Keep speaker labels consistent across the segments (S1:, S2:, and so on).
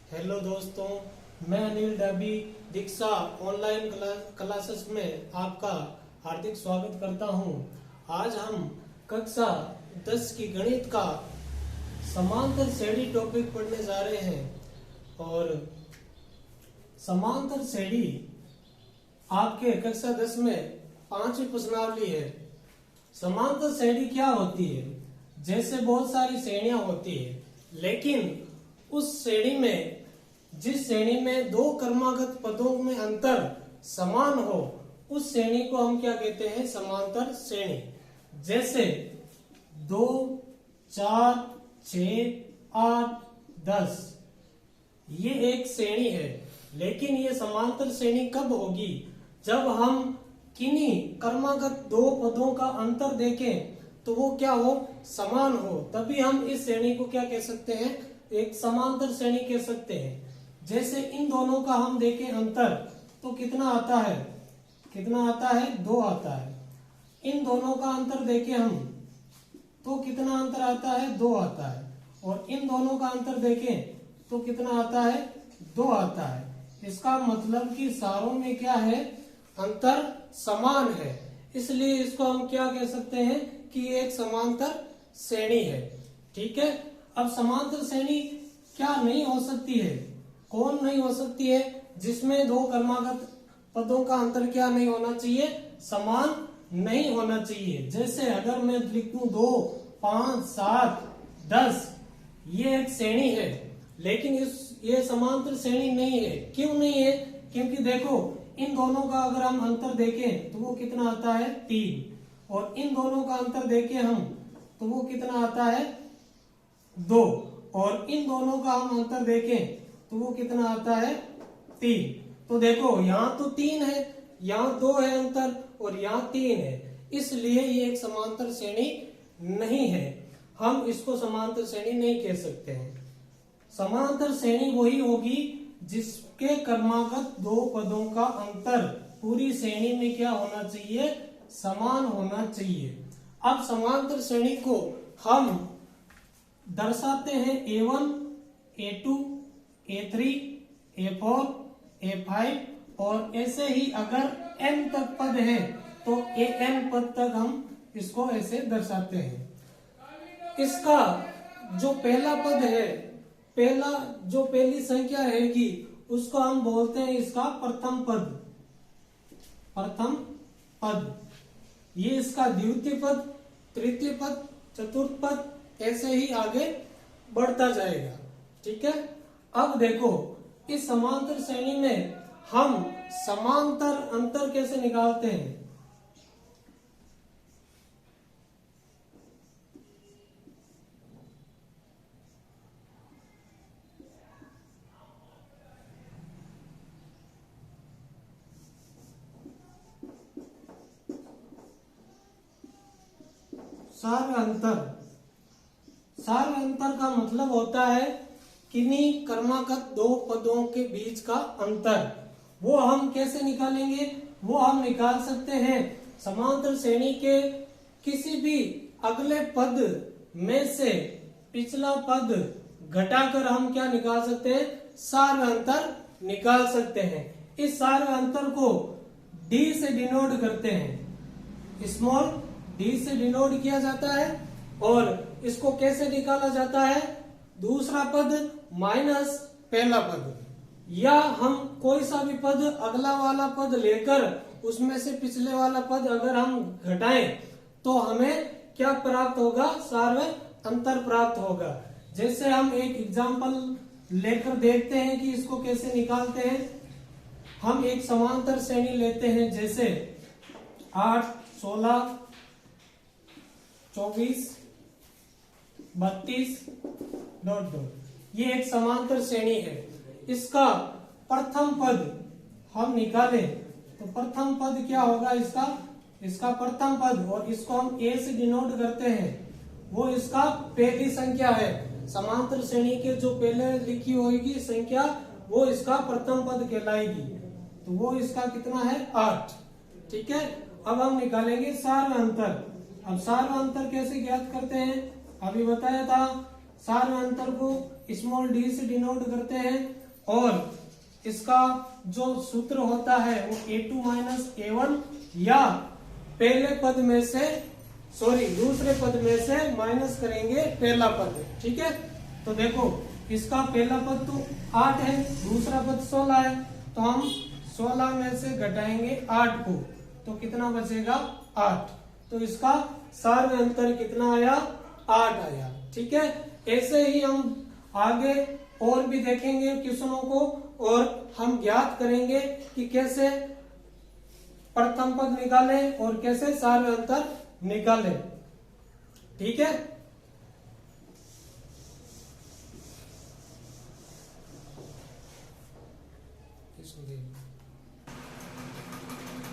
S1: Hello दोस्तों, मैं अनिल डाबी दीक्षा online classes में आपका हार्दिक स्वागत करता हूं। आज हम कक्षा 10 की गणित का समांतर श्रेणी टॉपिक पढ़ने जा रहे हैं। और समांतर श्रेणी आपके कक्षा 10 में 5वीं प्रश्नावली है। समांतर श्रेणी क्या होती है? जैसे बहुत सारी श्रेणियां होती है, लेकिन उस श्रेणी में जिस श्रेणी में दो क्रमागत पदों में अंतर समान हो, उस श्रेणी को हम क्या कहते हैं? समांतर श्रेणी। जैसे 2, 4, 6, 8, 10 ये एक श्रेणी है, लेकिन ये समांतर श्रेणी कब होगी? जब हम किन्हीं क्रमागत दो पदों का अंतर देखें तो वो क्या हो? समान हो, तभी हम इस श्रेणी को क्या कह सकते हैं? एक समांतर श्रेणी कह सकते हैं। जैसे इन दोनों का हम देखें अंतर तो कितना आता है? कितना आता है? 2 आता है। इन दोनों का अंतर देखें हम तो कितना अंतर आता है? 2 आता है। और इन दोनों का अंतर देखें तो कितना आता है? 2 आता है। इसका मतलब कि सारों में क्या है? अंतर समान है, इसलिए इसको हम क्या कह सकते हैं कि एक समांतर श्रेणी है। ठीक है। अब समांतर श्रेणी क्या नहीं हो सकती है? कौन नहीं हो सकती है? जिसमें दो क्रमागत पदों का अंतर क्या नहीं होना चाहिए? समान नहीं होना चाहिए। जैसे अगर मैं लिखूं 2, 5, 7, 10 ये एक श्रेणी है, लेकिन ये समांतर श्रेणी नहीं है। क्यों नहीं है? क्योंकि देखो इन दोनों का अगर हम अंतर देखें तो वो कितना आता है? 3। और इन दोनों का अंतर देखें हम तो वो कितना आता है? 2। और इन दोनों का हम अंतर देखें तो वो कितना आता है? 3। तो देखो यहाँ तो 3 है, यहाँ 2 है अंतर, और यहाँ 3 है, इसलिए ये एक समांतर श्रेणी नहीं है। हम इसको समांतर श्रेणी नहीं कह सकते हैं। समांतर श्रेणी वही होगी जिसके क्रमागत दो पदों का अंतर पूरी श्रेणी में क्या होना चाहिए? समान होना चाहिए। अब समांतर श्रेणी को हम दर्शाते हैं A1, A2, A3, A4, A5 और ऐसे ही अगर n तक पद है तो an पद तक हम इसको ऐसे दर्शाते हैं। इसका जो पहला पद है, पहली संख्या रहेगी उसको हम बोलते हैं इसका प्रथम पद। प्रथम पद ये इसका द्वितीय पद, तृतीय पद, चतुर्थ पद, ऐसे ही आगे बढ़ता जाएगा। ठीक है। अब देखो इस समांतर श्रेणी में हम समांतर अंतर कैसे निकालते हैं? सार्व अंतर का मतलब होता है किन्हीं क्रमागत दो पदों के बीच का अंतर। वो हम कैसे निकालेंगे? वो हम निकाल सकते हैं समांतर श्रेणी के किसी भी अगले पद में से पिछला पद घटाकर हम क्या निकाल सकते हैं? सार्व अंतर निकाल सकते हैं। इस सार्व अंतर को d से डिनोट करते हैं। स्मॉल d से डिनोट किया जाता है। और इसको कैसे निकाला जाता है? दूसरा पद माइनस पहला पद, या हम कोई सा भी पद अगला वाला पद लेकर उसमें से पिछले वाला पद अगर हम घटाएं तो हमें क्या प्राप्त होगा? सार्व अंतर प्राप्त होगा। जैसे हम एक एग्जांपल लेकर देखते हैं कि इसको कैसे निकालते हैं। हम एक समांतर श्रेणी लेते हैं, जैसे 8, 16, 24, 32, ये एक समांतर श्रेणी है। इसका प्रथम पद हम निकालें तो प्रथम पद क्या होगा? इसका प्रथम पद, और इसको हम a से डिनोट करते हैं, वो इसका पहली संख्या है। समांतर श्रेणी के जो पहले लिखी होगी संख्या वो इसका प्रथम पद कहलाएगी। तो वो इसका कितना है? 8। ठीक है। अब हम निकालेंगे सार्व अंतर। अब सार्व अंतर कैसे ज्ञात करते हैं? अभी बताया था। सार्व अंतर को स्मॉल डी से डिनोट करते हैं और इसका जो सूत्र होता है वो a2 माइनस a1 या पहले पद में से दूसरे पद में से माइनस करेंगे पहला पद। ठीक है, तो देखो इसका पहला पद तो 8 है, दूसरा पद 16 है, तो हम 16 में से घटाएंगे 8 को, तो कितना बचेगा 8। तो इसका सार में अंतर कितना आया 8 आया। ठीक है, ऐसे ही हम आगे और भी देखेंगे क्वेश्चनों को और हम ज्ञात करेंगे कि कैसे प्रथम पद निकाले और कैसे सार में अंतर निकाले। ठीक है,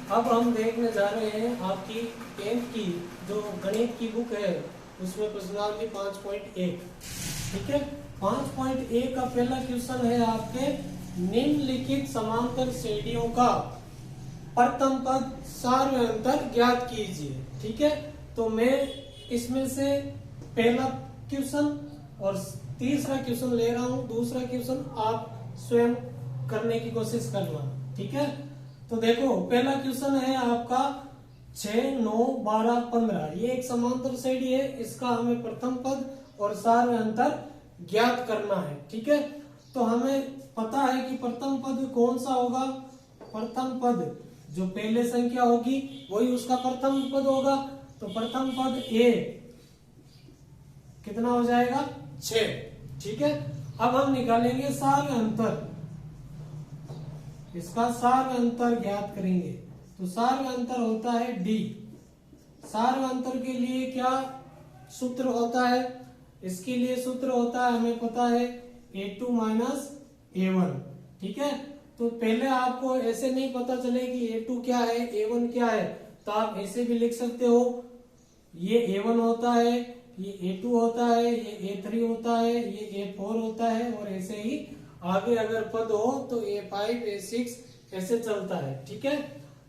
S1: अब हम देखने जा रहे हैं आपकी 10th की जो गणित की बुक है उसमें प्रश्नावली 5.1। ठीक है, 5.1 का पहला क्वेश्चन है आपके निम्नलिखित समांतर श्रेणियों का प्रथम पद सार में अंतर ज्ञात कीजिए। ठीक है, तो मैं इसमें से पहला क्वेश्चन और तीसरा क्वेश्चन ले रहा हूं, दूसरा क्वेश्चन आप स्वयं करने की कोशिश करना। ठीक है, तो देखो पहला क्वेश्चन है आपका 6, 9, 12, 15। ये एक समांतर श्रेणी है, इसका हमें प्रथम पद और सार में अंतर ज्ञात करना है। ठीक है, तो हमें पता है कि प्रथम पद कौन सा होगा, प्रथम पद जो पहले संख्या होगी वही उसका प्रथम पद होगा। तो प्रथम पद ए कितना हो जाएगा 6। ठीक है, अब हम निकालेंगे सार में अंतर, इसका सार में अंतर ज्ञात करेंगे। तो सार में अंतर होता है डी। सार में अंतर के लिए क्या सूत्र होता है, इसके लिए सूत्र होता है हमें पता है a2 माइनस a1। ठीक है, तो पहले आपको ऐसे नहीं पता चले कि a2 क्या है a1 क्या है, तो आप ऐसे भी लिख सकते हो, ये a1 होता है, ये a2 होता है, ये a3 होता है, ये a4 होता है, और ऐसे ही आगे अगर पद हो तो a5 a6 ऐसे चलता है। ठीक है,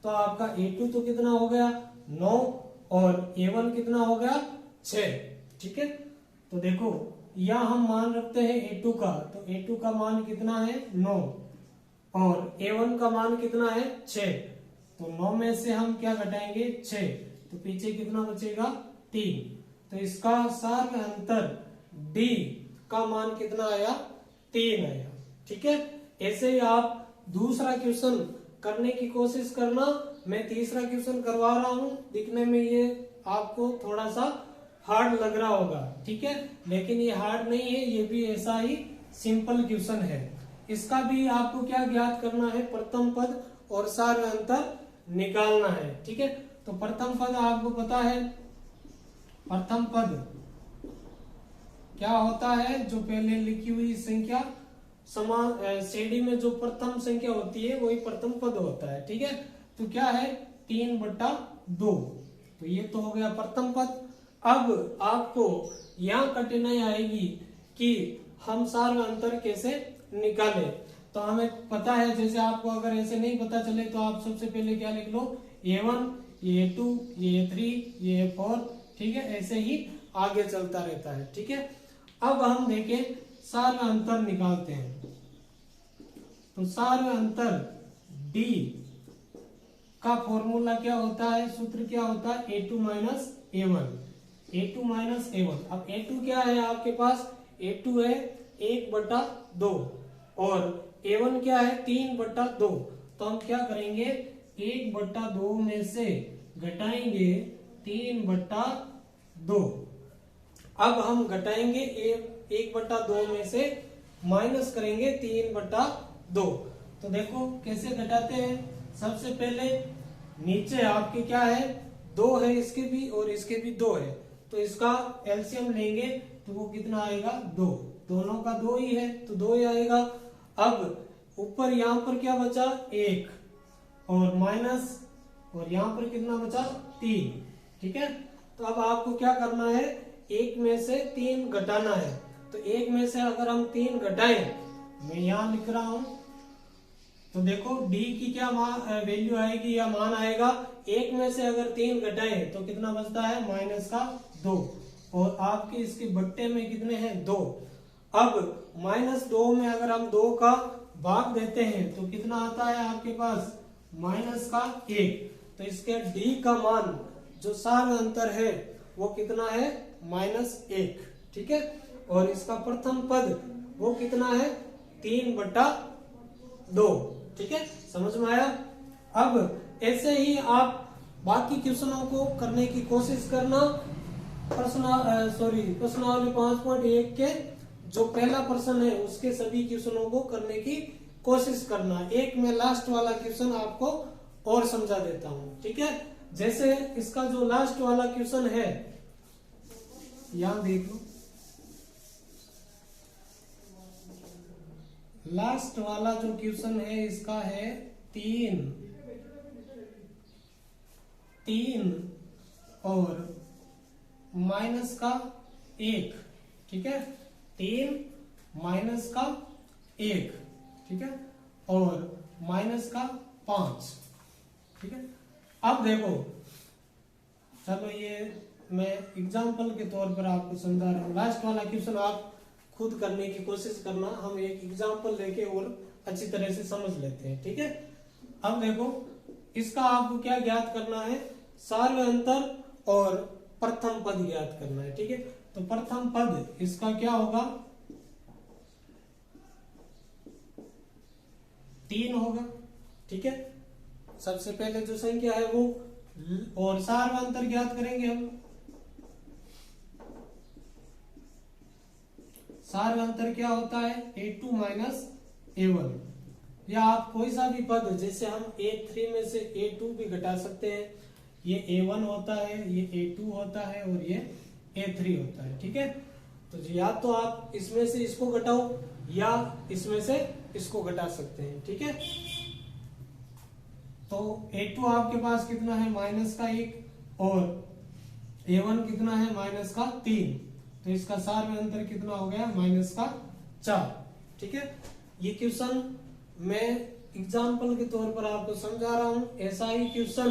S1: तो आपका a2 तो कितना हो गया 9 और a1 कितना हो गया 6। ठीक है, तो देखो यह हम मान रखते हैं a2 का, तो a2 का मान कितना है 9 और a1 का मान कितना है 6। तो 9 में से हम क्या घटाएंगे 6, तो पीछे कितना बचेगा 3। तो इसका सार में अंतर d का मान कितना आया 3 आया। ठीक है, ऐसे ही आप दूसरा क्वेश्चन करने की कोशिश करना। मैं तीसरा क्वेश्चन करवा रहा हूं, दिखने में ये आपको थोड़ा सा हार्ड लग रहा होगा। ठीक है, लेकिन ये हार्ड नहीं है, ये भी ऐसा ही सिंपल क्वेश्चन है। इसका भी आपको क्या ज्ञात करना है, प्रथम पद और सार में अंतर निकालना है। ठीक है, तो प्रथम पद आपको पता है, प्रथम पद क्या होता है, जो पहले लिखी हुई संख्या समान श्रेणी में जो प्रथम संख्या होती है वही प्रथम पद होता है। ठीक है, तो क्या है 3/2, तो ये तो हो गया प्रथम पद। अब आपको यहाँ कठिनाई आएगी कि हम सार में अंतर कैसे निकालें। तो हमें पता है, जैसे आपको अगर ऐसे नहीं पता चले तो आप सबसे पहले क्या लिख लो a1, ये a2, ये a3, ये a4। ठीक है, ऐसे ही आगे चलता रहता है। ठीक है, अब हम देखें सार में अंतर निकालते हैं। तो सार में अंतर d का फॉर्मूला क्या होता है, सूत्र क्या होता है a2 minus a1, a2 minus a1। अब a2 क्या है आपके पास, a2 है 1/2 और a1 क्या है 3/2। तो हम क्या करेंगे 1/2 में से घटाएंगे 3/2। अब हम घटाएंगे 1/2 में से माइनस करेंगे 3/2। तो देखो कैसे घटाते हैं। सबसे पहले नीचे आपके क्या है 2 है, इसके भी और इसके भी 2 है, तो इसका एलसीएम लेंगे तो वो कितना आएगा 2। दोनों का 2 ही है तो 2 ही आएगा। अब ऊपर यहाँ पर क्या बचा 1 और माइनस, और यहाँ पर कितना बचा 3। ठीक है, तो अब आपको क्या करना है 1 में से 3 घटाना है। तो 1 में से अगर हम 3 घटाएं, मैं यहाँ लिख रहा हूं, तो देखो d की क्या वैल्यू आएगी या मान आएगा। 1 में से अगर 3 घटाएं तो कितना बचता है -2, और आपके इसके बट्टे में कितने हैं 2। अब -2 में अगर हम 2 का भाग देते हैं तो कितना आता है आपके पास, -1। तो इसके डी का मान जो सार अंतर है वो कितना है, -1। ठीक है, और इसका प्रथम पद वो कितना है, 3/2। ठीक है, समझ में आया। अब ऐसे ही आप बाकी क्वेश्चनों को करने की कोशिश करना। प्रश्नावली 5.1 के जो पहला प्रश्न है उसके सभी क्वेश्चनों को करने की कोशिश करना। एक में लास्ट वाला क्वेश्चन आपको और समझा देता हूं। ठीक है, जैसे इसका जो लास्ट वाला क्वेश्चन है, यहां देख लो, लास्ट वाला जो क्वेश्चन है इसका है 3 और -1। ठीक है, 3 -1। ठीक है, और -5। ठीक है, अब देखो, चलो ये मैं एग्जाम्पल के तौर पर आपको समझा रहा हूँ। लास्ट वाला क्वेश्चन आप खुद करने की कोशिश करना, हम एक एग्जाम्पल लेके और अच्छी तरह से समझ लेते हैं। ठीक है, अब देखो, इसका आपको क्या ज्ञात करना है, सार्व अंतर और प्रथम पद ज्ञात करना है। ठीक है, तो प्रथम पद इसका क्या होगा, 3 होगा। ठीक है, सबसे पहले जो संख्या है वो, और सार्व अंतर ज्ञात करेंगे हम। सार्व अंतर क्या होता है, A2 - A1। या आप कोई सा भी पद, जैसे हम A3 में से A2 भी घटा सकते हैं। ये A1 होता है, ये A2 होता है और ये A3 होता है। ठीक है, तो या तो आप इसमें से इसको घटाओ या इसमें से इसको घटा सकते हैं। ठीक है, तो A2 आपके पास कितना है, -1, और A1 कितना है, -3। तो इसका सार्व अंतर कितना हो गया, -4। ठीक है, ये क्वेश्चन मैं एग्जाम्पल के तौर पर आपको समझा रहा हूं। ऐसा ही क्वेश्चन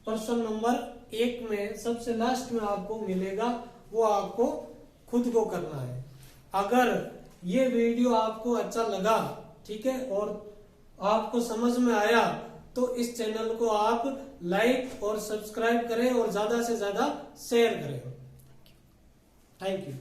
S1: प्रश्न नंबर 1 में सबसे लास्ट में आपको मिलेगा, वो आपको खुद को करना है। अगर ये वीडियो आपको अच्छा लगा, ठीक है, और आपको समझ में आया, तो इस चैनल को आप लाइक और सब्सक्राइब करें और ज्यादा से ज्यादा शेयर करें। Thank you.